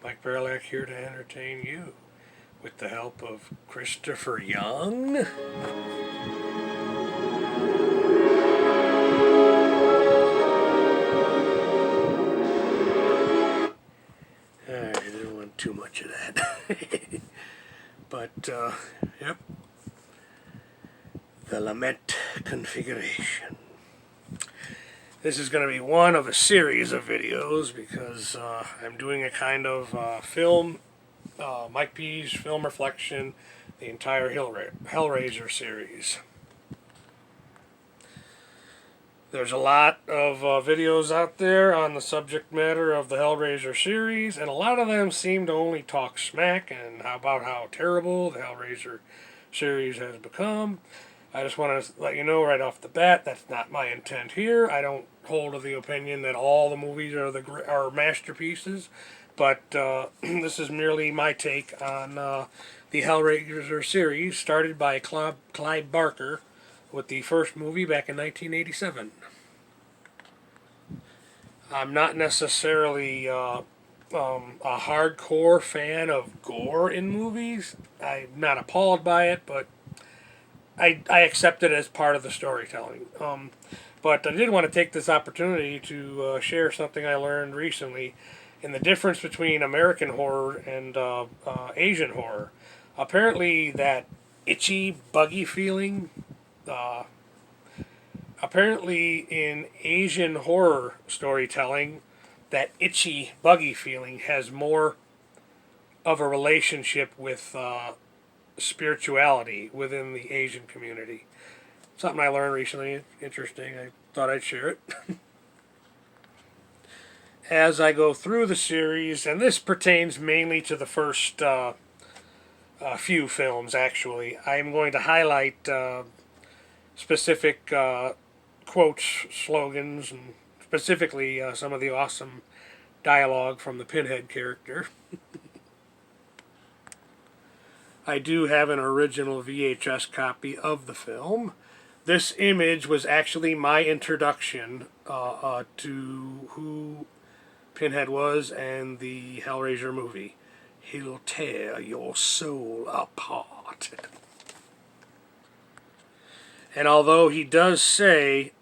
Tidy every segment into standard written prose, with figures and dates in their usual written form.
Mike Verlack here to entertain you with the help of Christopher Young. Alright, I didn't want too much of that. But, yep. The Lament Configuration. This is going to be one of a series of videos because I'm doing a kind of film, Mike P's film reflection, the entire Hellraiser series. There's a lot of videos out there on the subject matter of the Hellraiser series, and a lot of them seem to only talk smack and about how terrible the Hellraiser series has become. I just want to let you know right off the bat, that's not my intent here. I don't hold to the opinion that all the movies are masterpieces, but this is merely my take on the Hellraiser series, started by Clive Barker with the first movie back in 1987. I'm not necessarily a hardcore fan of gore in movies. I'm not appalled by it, but I accept it as part of the storytelling. But I did want to take this opportunity to share something I learned recently in the difference between American horror and Asian horror. Apparently that itchy, buggy feeling, apparently in Asian horror storytelling, that itchy, buggy feeling has more of a relationship with spirituality within the Asian community. Something I learned recently, interesting. I thought I'd share it. As I go through the series, and this pertains mainly to the first few films, actually, I'm going to highlight specific quotes, slogans, and specifically some of the awesome dialogue from the Pinhead character. I do have an original VHS copy of the film. This image was actually my introduction to who Pinhead was and the Hellraiser movie. He'll tear your soul apart. And although he does say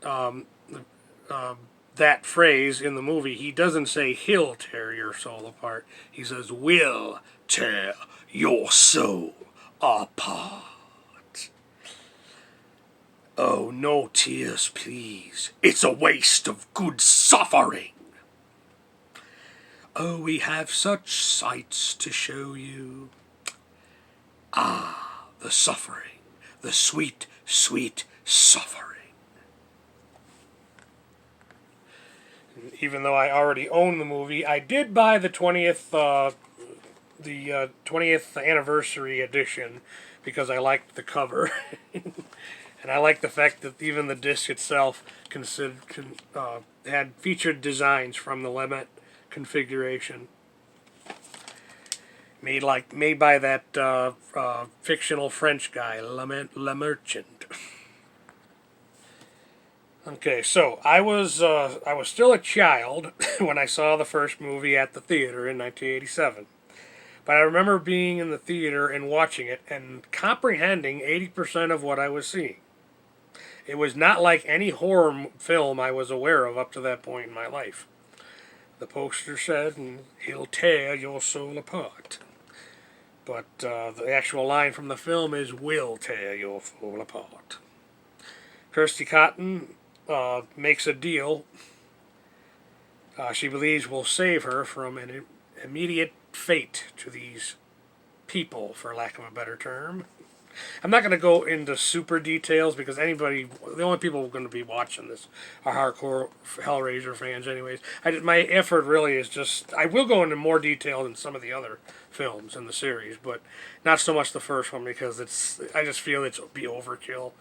that phrase in the movie, he doesn't say he'll tear your soul apart. He says will tear your soul apart. Oh, no tears, please. It's a waste of good suffering. Oh, we have such sights to show you. Ah, the suffering, the sweet, sweet suffering. Even though I already own the movie, I did buy the 20th 20th anniversary edition because I liked the cover. And I like the fact that even the disc itself had featured designs from the Lament configuration. Made by that fictional French guy, Le Merchant. Okay, so I was still a child when I saw the first movie at the theater in 1987. But I remember being in the theater and watching it and comprehending 80% of what I was seeing. It was not like any horror film I was aware of up to that point in my life. The poster said, he'll tear your soul apart. But the actual line from the film is, will tear your soul apart. Kirsty Cotton makes a deal she believes will save her from an immediate fate to these people, for lack of a better term. I'm not going to go into super details because the only people who are going to be watching this are hardcore Hellraiser fans anyways. My effort really is just, I will go into more detail than some of the other films in the series, but not so much the first one because I just feel it's be overkill.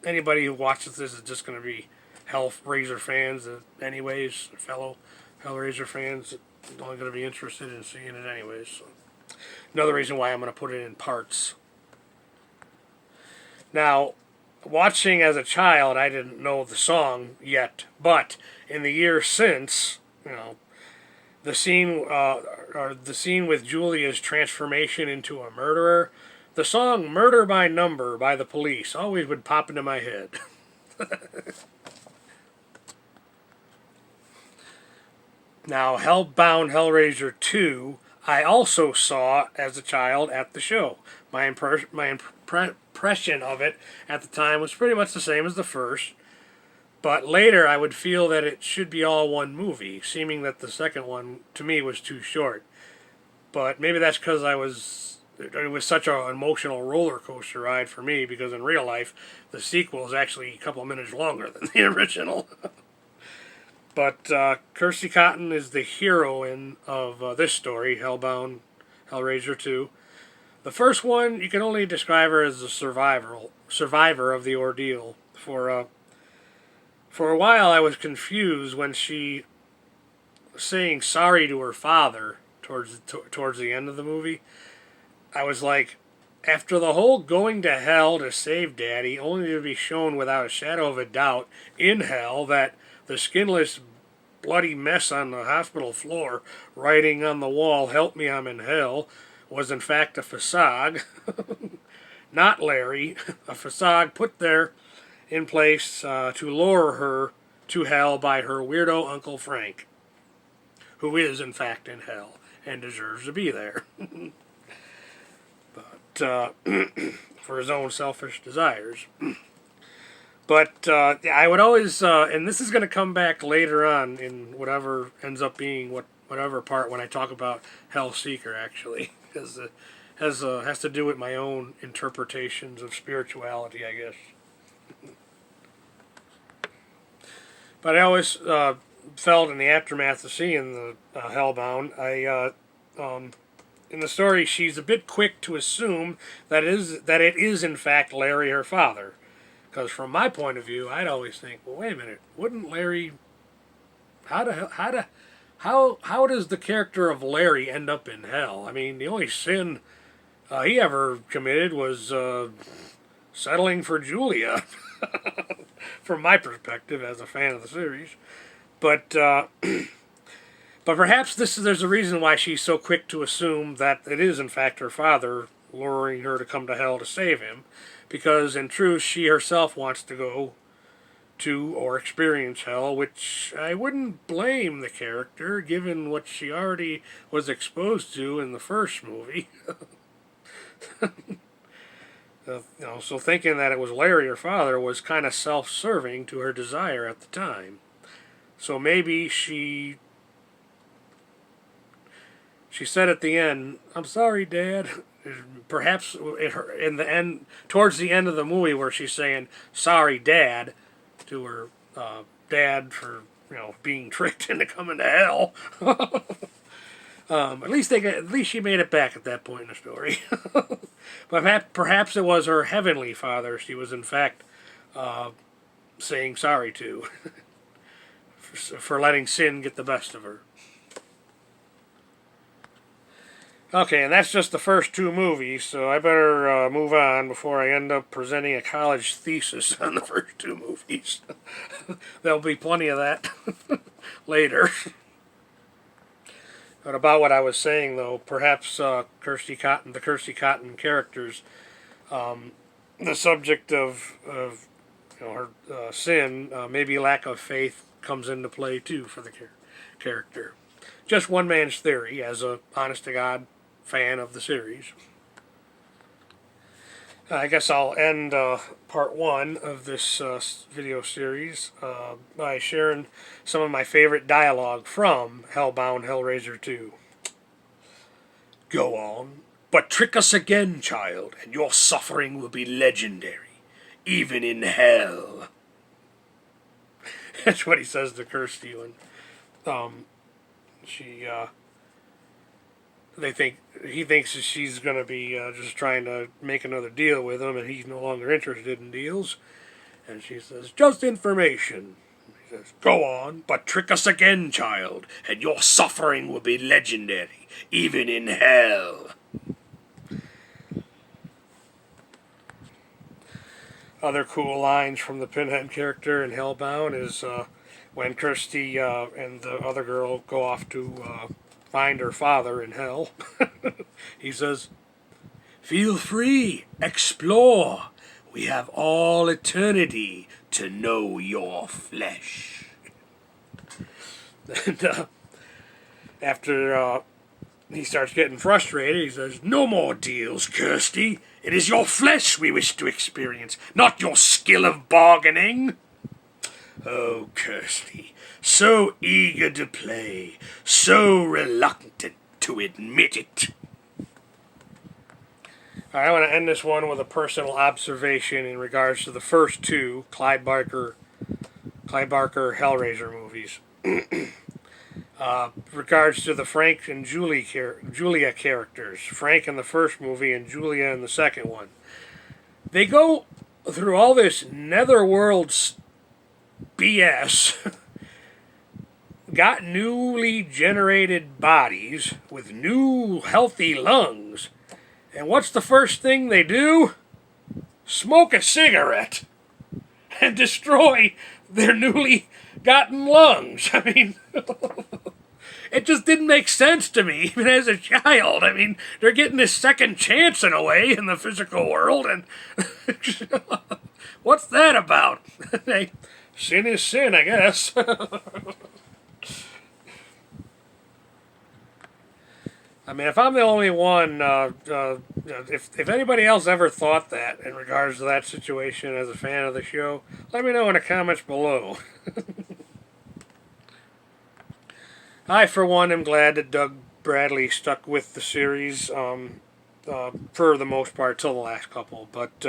Anybody who watches this is just going to be Hellraiser fans anyways, fellow Hellraiser fans, only going to be interested in seeing it anyways. So. Another reason why I'm going to put it in parts. Now, watching as a child, I didn't know the song yet, but in the years since, the scene with Julia's transformation into a murderer. The song "Murder by Number" by the Police always would pop into my head. Now, Hellbound Hellraiser 2, I also saw as a child at the show. My impression of it at the time was pretty much the same as the first, but later I would feel that it should be all one movie, seeming that the second one, to me, was too short. But maybe that's because it was such an emotional roller coaster ride for me, because in real life, the sequel is actually a couple of minutes longer than the original. But Kirsty Cotton is the heroine of this story, Hellbound Hellraiser 2. The first one, you can only describe her as a survivor of the ordeal. For a while, I was confused when she was saying sorry to her father towards the end of the movie. I was like, after the whole going to hell to save Daddy, only to be shown without a shadow of a doubt in hell that the skinless, bloody mess on the hospital floor, writing on the wall, "Help me, I'm in hell," was in fact a facade. Not Larry, a facade put there in place to lure her to hell by her weirdo Uncle Frank, who is in fact in hell and deserves to be there. But for his own selfish desires. But I would always, and this is going to come back later on in whatever ends up being whatever part when I talk about Hellseeker, actually, because it has to do with my own interpretations of spirituality, I guess. But I always felt in the aftermath of seeing the Hellbound, in the story, she's a bit quick to assume that it is in fact Larry, her father. Because from my point of view, I'd always think, well, wait a minute, wouldn't Larry? How does the character of Larry end up in hell? I mean, the only sin he ever committed was settling for Julia. From my perspective, as a fan of the series, but perhaps there's a reason why she's so quick to assume that it is in fact her father luring her to come to hell to save him. Because in truth, she herself wants to go to or experience hell, which I wouldn't blame the character, given what she already was exposed to in the first movie. So thinking that it was Larry, her father, was kind of self-serving to her desire at the time. So maybe she said at the end, "I'm sorry, Dad." Perhaps in the end, towards the end of the movie, where she's saying "sorry, Dad" to her dad for being tricked into coming to hell. At least she made it back at that point in the story. But perhaps it was her heavenly father she was in fact saying sorry to for letting sin get the best of her. Okay, and that's just the first two movies, so I better move on before I end up presenting a college thesis on the first two movies. There'll be plenty of that later. But about what I was saying, though, perhaps the Kirsty Cotton characters, the subject of her sin, maybe lack of faith, comes into play too for the character. Just one man's theory, as a honest-to-God fan of the series. I guess I'll end part one of this video series by sharing some of my favorite dialogue from Hellbound Hellraiser 2. "Go on, but trick us again, child, and your suffering will be legendary, even in hell." That's what he says to Kirsty when he thinks that she's going to be just trying to make another deal with him, and he's no longer interested in deals. And she says, "Just information." He says, "Go on, but trick us again, child, and your suffering will be legendary, even in hell." Other cool lines from the Pinhead character in Hellbound is, when Kirsty and the other girl go off to find her father in hell. He says, "Feel free, explore. We have all eternity to know your flesh." And after he starts getting frustrated, he says, "No more deals, Kirsty. It is your flesh we wish to experience, not your skill of bargaining." Oh, Kirsty, so eager to play, so reluctant to admit it. All right, I want to end this one with a personal observation in regards to the first two Clive Barker Hellraiser movies. Regards to the Frank and Julia characters, Frank in the first movie and Julia in the second one. They go through all this netherworld BS, got newly generated bodies with new healthy lungs, and what's the first thing they do? Smoke a cigarette and destroy their newly gotten lungs. I mean, it just didn't make sense to me, even as a child. I mean, they're getting this second chance in a way in the physical world, and what's that about? Sin is sin, I guess. I mean, if I'm the only one, if anybody else ever thought that in regards to that situation as a fan of the show, let me know in the comments below. I, for one, am glad that Doug Bradley stuck with the series for the most part till the last couple. But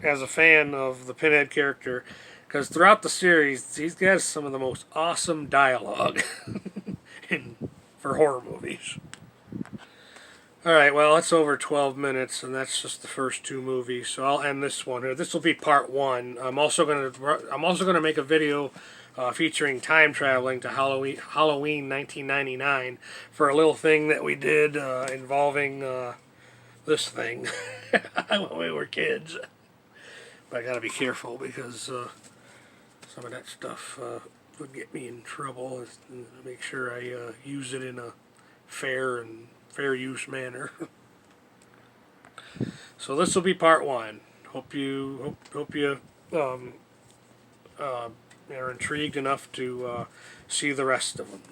as a fan of the Pinhead character, because throughout the series, he's got some of the most awesome dialogue for horror movies. Alright, well, it's over 12 minutes, and that's just the first two movies, so I'll end this one here. This will be part one. I'm also gonna make a video featuring time traveling to Halloween 1999 for a little thing that we did involving this thing when we were kids. But I gotta be careful because some of that stuff would get me in trouble. Make sure I use it in a fair use manner. So this will be part one. Hope you are intrigued enough to see the rest of them.